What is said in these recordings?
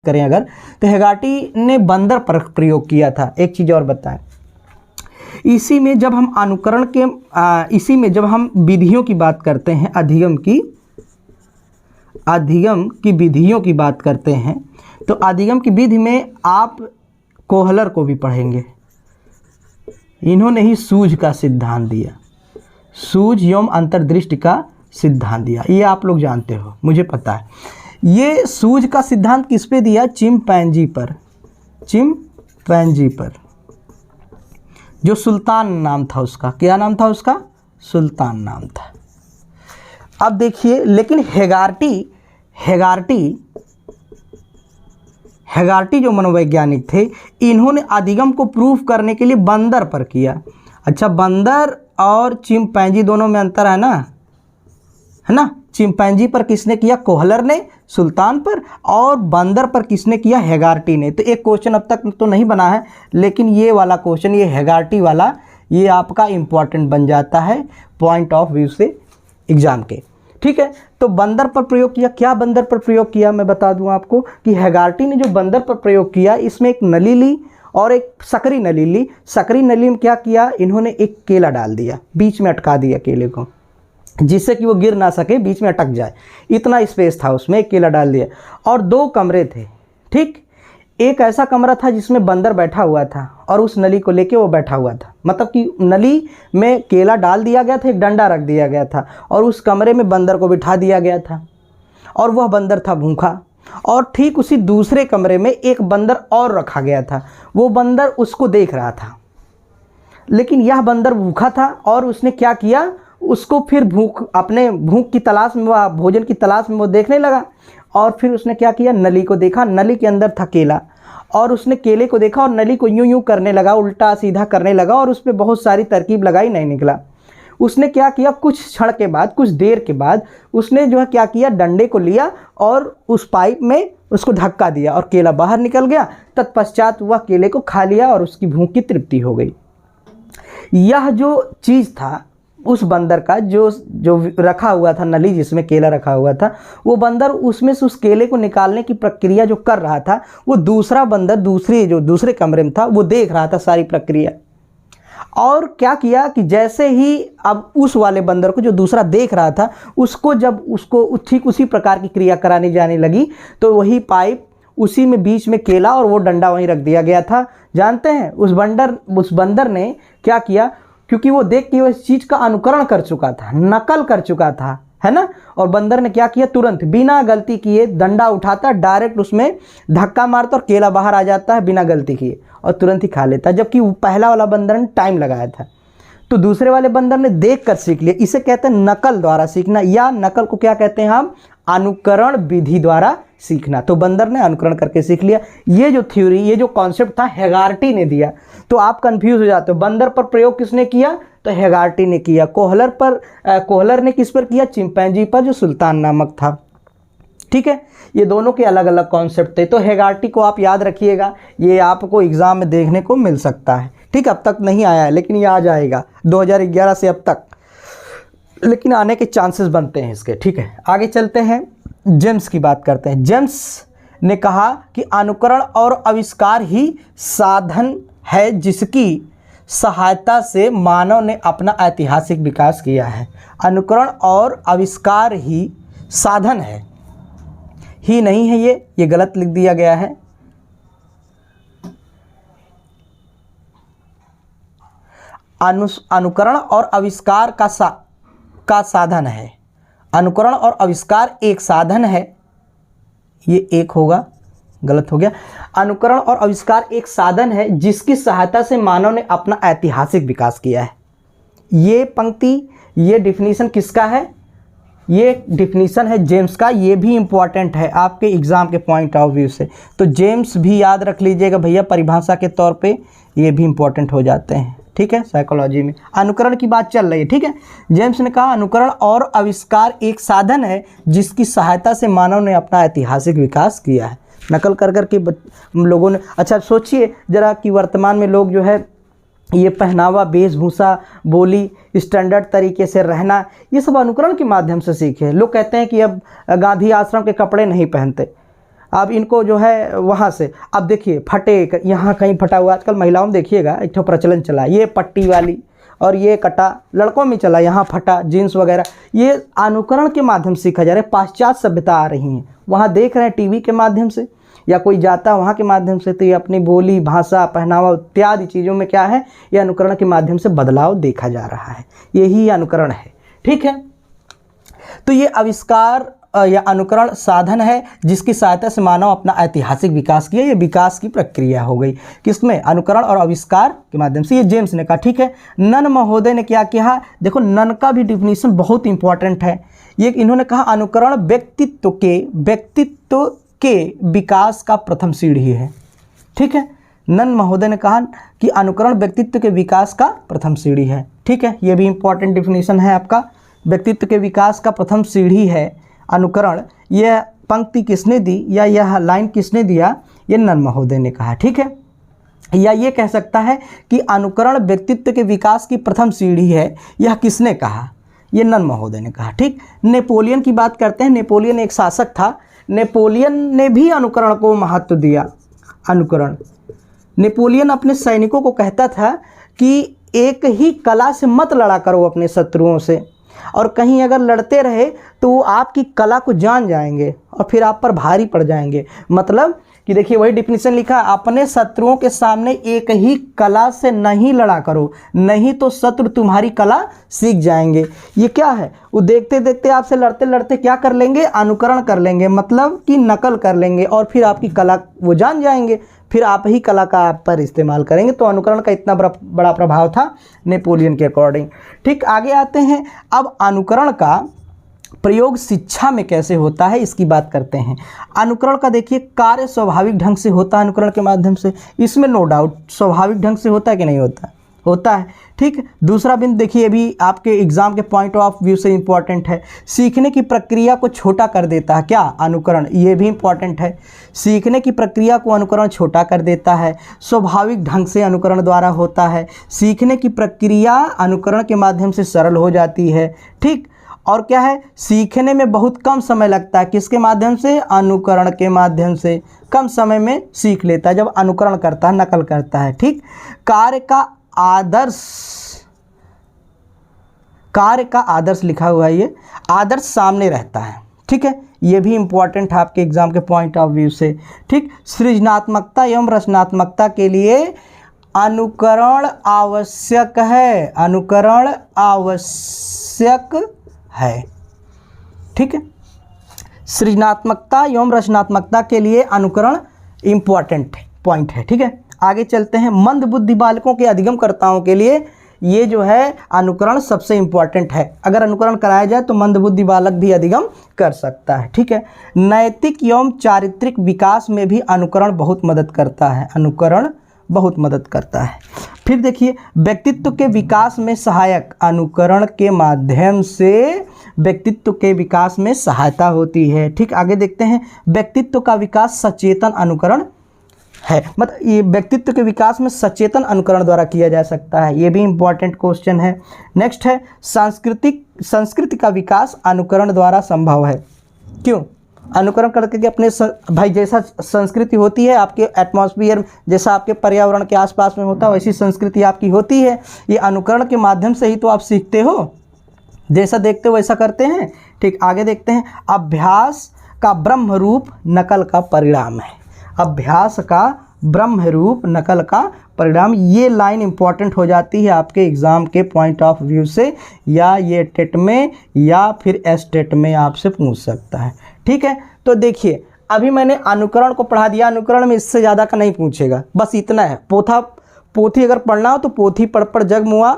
करें अगर, तो हेगार्टी ने बंदर पर प्रयोग किया था। एक चीज़ और बताएं, इसी में जब हम अनुकरण के इसी में जब हम विधियों की बात करते हैं, अधिगम की विधियों की बात करते हैं, तो अधिगम की विधि में आप कोहलर को भी पढ़ेंगे। इन्होंने ही सूझ का सिद्धांत दिया, सूझ एवं अंतर्दृष्टि का सिद्धांत दिया। ये आप लोग जानते हो, मुझे पता है। ये सूझ का सिद्धांत किस पे दिया? चिंपैंजी पर, जो सुल्तान नाम था उसका। क्या नाम था उसका? सुल्तान नाम था। अब देखिए, लेकिन हेगार्टी जो मनोवैज्ञानिक थे, इन्होंने अधिगम को प्रूफ करने के लिए बंदर पर किया। अच्छा, बंदर और चिंपैंजी दोनों में अंतर है ना, चिंपैंजी पर किसने किया? कोहलर ने सुल्तान पर, और बंदर पर किसने किया? हेगार्टी ने। तो एक क्वेश्चन अब तक तो नहीं बना है, लेकिन ये वाला क्वेश्चन, ये हेगार्टी वाला, ये आपका इम्पॉर्टेंट बन जाता है पॉइंट ऑफ व्यू से एग्जाम के। ठीक है, तो बंदर पर प्रयोग किया। क्या बंदर पर प्रयोग किया? मैं बता दूं आपको कि हेगार्टी ने जो बंदर पर प्रयोग किया, इसमें एक नली ली और एक सकरी नली ली। सकरी नली में क्या किया? इन्होंने एक केला डाल दिया, बीच में अटका दिया केले को, जिससे कि वो गिर ना सके, बीच में अटक जाए, इतना स्पेस था उसमें। एक केला डाल दिया और दो कमरे थे। ठीक, एक ऐसा कमरा था जिसमें बंदर बैठा हुआ था और उस नली को लेके वो बैठा हुआ था, मतलब कि नली में केला डाल दिया गया था, एक डंडा रख दिया गया था और उस कमरे में बंदर को बिठा दिया गया था और वह बंदर था भूखा। और ठीक उसी दूसरे कमरे में एक बंदर और रखा गया था, वो बंदर उसको देख रहा था, लेकिन यह बंदर भूखा था और उसने क्या किया? उसको फिर भूख की तलाश में, वह भोजन की तलाश में वो देखने लगा। और फिर उसने क्या किया? नली को देखा, नली के अंदर था केला, और उसने केले को देखा और नली को यूं यूं करने लगा, उल्टा सीधा करने लगा, और उस पर बहुत सारी तरकीब लगाई, नहीं निकला। उसने क्या किया? कुछ क्षण के बाद, कुछ देर के बाद उसने जो है क्या किया? डंडे को लिया और उस पाइप में उसको धक्का दिया और केला बाहर निकल गया। तत्पश्चात वह केले को खा लिया और उसकी भूख की तृप्ति हो गई। यह जो चीज़ था उस बंदर का, जो रखा हुआ था नली जिसमें केला रखा हुआ था, वो बंदर उसमें से उस केले को निकालने की प्रक्रिया जो कर रहा था, वो दूसरा बंदर दूसरे कमरे में था, वो देख रहा था सारी प्रक्रिया। और क्या किया कि जैसे ही अब उस वाले बंदर को, जो दूसरा देख रहा था, उसको ठीक उसी प्रकार की क्रिया कराने जाने लगी, तो वही पाइप, उसी में बीच में केला और वो डंडा वहीं रख दिया गया था। जानते हैं उस बंदर ने क्या किया? क्योंकि वो देख के उस चीज़ का अनुकरण कर चुका था, नकल कर चुका था, है ना। और बंदर ने क्या किया? तुरंत बिना गलती किए डंडा उठाता, डायरेक्ट उसमें धक्का मारता और केला बाहर आ जाता है बिना गलती किए, और तुरंत ही खा लेता, जबकि पहला वाला बंदर ने टाइम लगाया था। तो दूसरे वाले बंदर ने देख कर सीख लिया। इसे कहते हैं नकल द्वारा सीखना, या नकल को क्या कहते हैं हम? अनुकरण विधि द्वारा सीखना। तो बंदर ने अनुकरण करके सीख लिया। ये जो थ्योरी, ये जो कॉन्सेप्ट था, हेगार्टी ने दिया। तो आप कंफ्यूज हो जाते हो, बंदर पर प्रयोग किसने किया? तो हेगार्टी ने किया। कोहलर ने किस पर किया? चिंपैंजी पर, जो सुल्तान नामक था। ठीक है, ये दोनों के अलग अलग कॉन्सेप्ट थे। तो हेगार्टी को आप याद रखिएगा, ये आपको एग्जाम में देखने को मिल सकता है। ठीक, अब तक नहीं आया है, लेकिन ये आ जाएगा 2011 से अब तक, लेकिन आने के चांसेस बनते हैं इसके। ठीक है, आगे चलते हैं, जेम्स की बात करते हैं। जेम्स ने कहा कि अनुकरण और आविष्कार ही साधन है जिसकी सहायता से मानव ने अपना ऐतिहासिक विकास किया है। अनुकरण और आविष्कार ही साधन है, ही नहीं है, ये गलत लिख दिया गया है। अनुकरण और आविष्कार का साधन है। अनुकरण और आविष्कार एक साधन है, ये एक होगा, गलत हो गया। अनुकरण और आविष्कार एक साधन है जिसकी सहायता से मानव ने अपना ऐतिहासिक विकास किया है। ये पंक्ति, ये डिफिनीशन किसका है? ये डिफिनीशन है जेम्स का। ये भी इम्पॉर्टेंट है आपके एग्जाम के पॉइंट ऑफ व्यू से, तो जेम्स भी याद रख लीजिएगा भैया, परिभाषा के तौर पे ये भी इम्पॉर्टेंट हो जाते हैं। ठीक है, साइकोलॉजी में अनुकरण की बात चल रही है। ठीक है, जेम्स ने कहा अनुकरण और आविष्कार एक साधन है जिसकी सहायता से मानव ने अपना ऐतिहासिक विकास किया है। नकल कर करके लोगों ने, अच्छा सोचिए जरा कि वर्तमान में लोग जो है ये पहनावा, वेशभूषा, बोली, स्टैंडर्ड तरीके से रहना, ये सब अनुकरण के माध्यम से सीखे। लोग कहते हैं कि अब गांधी आश्रम के कपड़े नहीं पहनते, अब इनको जो है वहाँ से, अब देखिए फटे, यहाँ कहीं फटा हुआ, आजकल महिलाओं में देखिएगा एक तो प्रचलन चला, ये पट्टी वाली और ये कटा, लड़कों में चला यहाँ फटा जीन्स वगैरह, ये अनुकरण के माध्यम से सीखा जा रहा है। पाश्चात्य सभ्यता आ रही हैं, वहाँ देख रहे हैं टीवी के माध्यम से या कोई जाता है वहाँ के माध्यम से, तो ये अपनी बोली, भाषा, पहनावा इत्यादि चीज़ों में क्या है, ये अनुकरण के माध्यम से बदलाव देखा जा रहा है, यही अनुकरण है। ठीक है, तो ये आविष्कार या अनुकरण साधन है जिसकी सहायता से मानव अपना ऐतिहासिक विकास किया। ये विकास की प्रक्रिया हो गई किसमें, अनुकरण और आविष्कार के माध्यम से। ये जेम्स ने कहा। ठीक है, नन महोदय ने क्या किया, देखो नन का भी डिफिनीशन बहुत इंपॉर्टेंट है। ये इन्होंने कहा अनुकरण व्यक्तित्व के विकास का प्रथम सीढ़ी है। ठीक है, नन महोदय ने कहा कि अनुकरण व्यक्तित्व के विकास का प्रथम सीढ़ी है। ठीक है, ये भी इंपॉर्टेंट डिफिनीशन है आपका, व्यक्तित्व के विकास का प्रथम सीढ़ी है अनुकरण। यह पंक्ति किसने दी या यह लाइन किसने दिया, ये नन महोदय ने कहा। ठीक है, या ये कह सकता है कि अनुकरण व्यक्तित्व के विकास की प्रथम सीढ़ी है, यह किसने कहा, ये नन महोदय ने कहा। ठीक, नेपोलियन की बात करते हैं। नेपोलियन एक शासक था, नेपोलियन ने भी अनुकरण को महत्व दिया। अनुकरण, नेपोलियन अपने सैनिकों को कहता था कि एक ही कला से मत लड़ा करो अपने शत्रुओं से, और कहीं अगर लड़ते रहे तो वो आपकी कला को जान जाएंगे और फिर आप पर भारी पड़ जाएंगे। मतलब कि देखिए वही डिफिनीशन लिखा, अपने शत्रुओं के सामने एक ही कला से नहीं लड़ा करो, नहीं तो शत्रु तुम्हारी कला सीख जाएंगे। ये क्या है, वो देखते देखते आपसे लड़ते लड़ते क्या कर लेंगे, अनुकरण कर लेंगे, मतलब कि नकल कर लेंगे और फिर आपकी कला वो जान जाएंगे, फिर आप ही कला का आप पर इस्तेमाल करेंगे। तो अनुकरण का इतना बड़ा प्रभाव था नेपोलियन के अकॉर्डिंग। ठीक, आगे आते हैं। अब अनुकरण का प्रयोग शिक्षा में कैसे होता है इसकी बात करते हैं। अनुकरण का देखिए कार्य स्वाभाविक ढंग से होता है अनुकरण के माध्यम से, इसमें नो डाउट स्वाभाविक ढंग से होता है कि नहीं होता, होता है। ठीक, दूसरा बिंदु देखिए, अभी आपके एग्जाम के पॉइंट ऑफ व्यू से इंपॉर्टेंट है, सीखने की प्रक्रिया को छोटा कर देता है क्या, अनुकरण, ये भी इंपॉर्टेंट है। सीखने की प्रक्रिया को अनुकरण छोटा कर देता है, स्वाभाविक ढंग से अनुकरण द्वारा होता है, सीखने की प्रक्रिया अनुकरण के माध्यम से सरल हो जाती है। ठीक, और क्या है, सीखने में बहुत कम समय लगता है, किसके माध्यम से, अनुकरण के माध्यम से, कम समय में सीख लेता है जब अनुकरण करता है, नकल करता है। ठीक, कार्य का आदर्श लिखा हुआ है, ये आदर्श सामने रहता है। ठीक है, ये भी इंपॉर्टेंट है आपके एग्जाम के पॉइंट ऑफ व्यू से। ठीक, सृजनात्मकता एवं रचनात्मकता के लिए अनुकरण आवश्यक है, अनुकरण आवश्यक है। ठीक है, सृजनात्मकता एवं रचनात्मकता के लिए अनुकरण इंपॉर्टेंट पॉइंट है। ठीक है, आगे चलते हैं। मंद बुद्धि बालकों के अधिगमकर्ताओं के लिए ये जो है अनुकरण सबसे इंपॉर्टेंट है। अगर अनुकरण कराया जाए तो मंद बुद्धि बालक भी अधिगम कर सकता है। ठीक है, नैतिक एवं चारित्रिक विकास में भी अनुकरण बहुत मदद करता है, अनुकरण बहुत मदद करता है। फिर देखिए, व्यक्तित्व के विकास में सहायक, अनुकरण के माध्यम से व्यक्तित्व के विकास में सहायता होती है। ठीक, आगे देखते हैं। व्यक्तित्व का विकास सचेतन अनुकरण है, मतलब ये व्यक्तित्व के विकास में सचेतन अनुकरण द्वारा किया जा सकता है, ये भी इंपॉर्टेंट क्वेश्चन है। नेक्स्ट है, संस्कृति का विकास अनुकरण द्वारा संभव है। क्यों, अनुकरण करके अपने भाई जैसा संस्कृति होती है आपके एटमॉस्फेयर, जैसा आपके पर्यावरण के आसपास में होता है वैसी संस्कृति आपकी होती है, ये अनुकरण के माध्यम से ही तो आप सीखते हो, जैसा देखते हो वैसा करते हैं। ठीक, आगे देखते हैं। अभ्यास का ब्रह्म रूप नकल का परिणाम है, अभ्यास का ब्रह्म रूप नकल का परिणाम। ये लाइन इंपॉर्टेंट हो जाती है आपके एग्ज़ाम के पॉइंट ऑफ व्यू से, या ये टेट में या फिर एस्टेट में आपसे पूछ सकता है। ठीक है, तो देखिए अभी मैंने अनुकरण को पढ़ा दिया, अनुकरण में इससे ज़्यादा का नहीं पूछेगा, बस इतना है। पोथी अगर पढ़ना हो तो पोथी पढ़ जग मुआ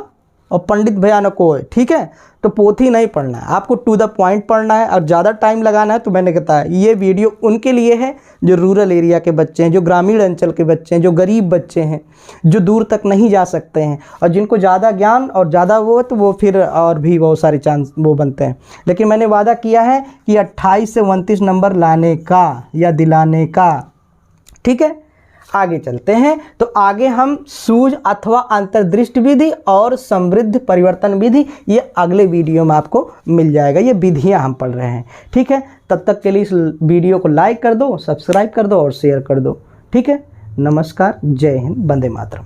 और पंडित भयानक हो। ठीक है, तो पोथी नहीं पढ़ना है, आपको टू द पॉइंट पढ़ना है और ज़्यादा टाइम लगाना है। तो मैंने कहता है ये वीडियो उनके लिए है जो रूरल एरिया के बच्चे हैं, जो ग्रामीण अंचल के बच्चे हैं, जो गरीब बच्चे हैं, जो दूर तक नहीं जा सकते हैं, और जिनको ज़्यादा ज्ञान और ज़्यादा वो तो वो फिर और भी बहुत सारे चांस वो बनते हैं। लेकिन मैंने वादा किया है कि 28 से 29 नंबर लाने का या दिलाने का। ठीक है, आगे चलते हैं। तो आगे हम सूझ अथवा अंतर्दृष्टि विधि और समृद्ध परिवर्तन विधि, ये अगले वीडियो में आपको मिल जाएगा। ये विधियां हम पढ़ रहे हैं, ठीक है। तब तक के लिए इस वीडियो को लाइक कर दो, सब्सक्राइब कर दो और शेयर कर दो, ठीक है। नमस्कार, जय हिंद, वंदे मातरम।